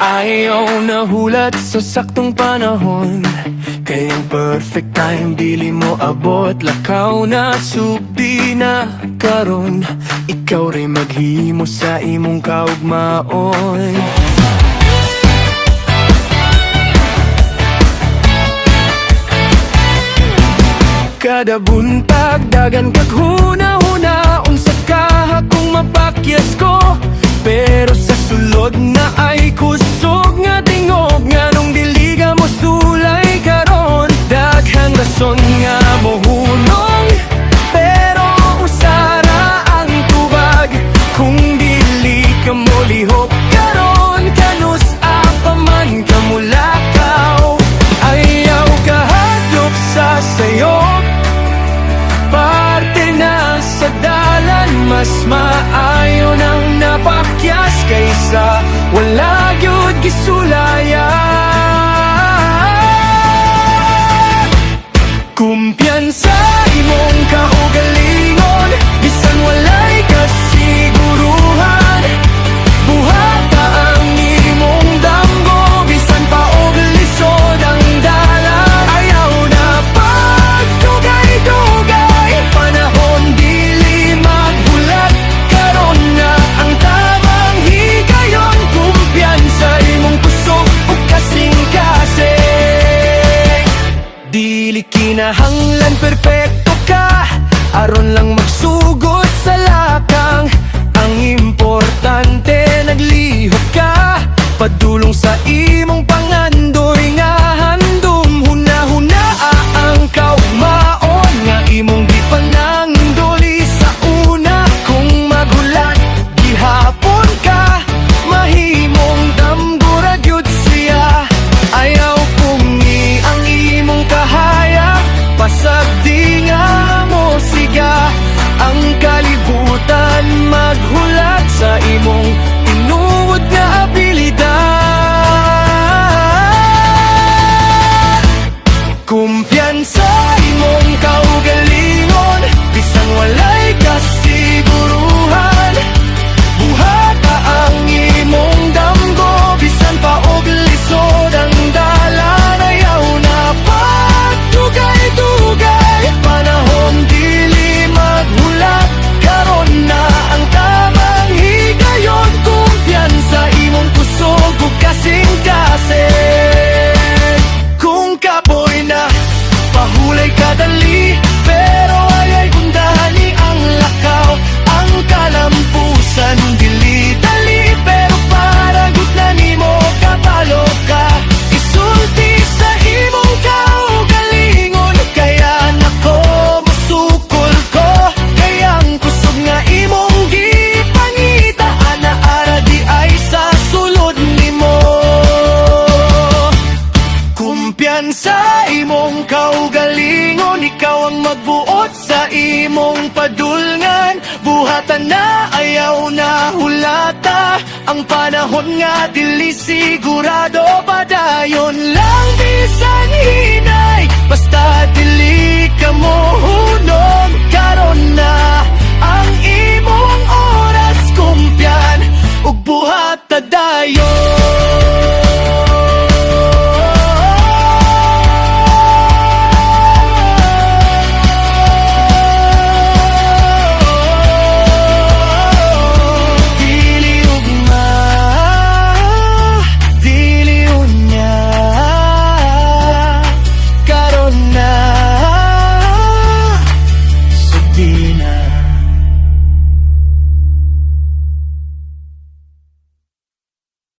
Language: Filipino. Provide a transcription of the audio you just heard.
Ayaw na hulat sa saktong panahon, kayang perfect time dili mo abot. Lakaw na subdi na karon, ikaw rin maghimo sa imong kaugmaon. Kada buntag dagan kag huna-huna, unsa ka akong mapakyas ko. Pero sa sulod na ay kusog nga tingog, nganong dili ka mo sulay karon. Daghang rason nga mo hunong, pero usara ang tubag kung dili ka mo lihok karon. Kanus apa man ka mulakaw, ayaw ka hadlok sa sayop. Parte na sa dalan, mas maayo nang napakyas kaysa wala gyud gisulayan. Kumpiyansa imong kaugalingon, bisan walay kasiguruhan. Buhata ang imong damgo, bisan pa og lisod ang dalan. Ayaw na pagdugay-dugay, panahon dili magbulat karon na ang tamang higayon. Kumpiyansa imong kusog ug kasing-kasing. Dili kinahanglan perpekto ka, aron lang magsugod sa lakang. Ang importante naglihok ka, padulong sa imong pangandoy nga handom. Huna-hunaa ang kaugmaon nga imong gipanangdoli sa una. Kung magulat gihapon ka, mahimong dambura gyud siya. Ayaw pungi ang imong kahayag, pasagdi nga mo siga. Ang kalibutan maghulat sa imong tinuod nga abilidad. Kumpiyansa imong kaugalingon, bisan walay kasiguruhan. Buhata ang imong damgo, bisan pa og lisod ang dalan. Ayaw na pagdugay-dugay, panahon dili maghulat karon na ang tamang higayon. Kumpiyansa imong kusog ug kasing-kasing. Kung kapoy na pahulay kadali, pero ayay gundahani ang lakaw. Ang kalampusan dili dali, pero paragot na nimo kapalo ka. Isulti sa imong kaugalingon, kaya nako masukol ko. Kayang kusog nga imong gipangita, ana-ara di ay sa sulod nimo. Kumpiyansa imong kaugalingon, ikaw ang magbuot sa imong padulngan. Buhatan na ayaw na hulata, ang panahon nga dili sigurado. Padayon lang bisan hinay, basta dili ka mo hunong karon na.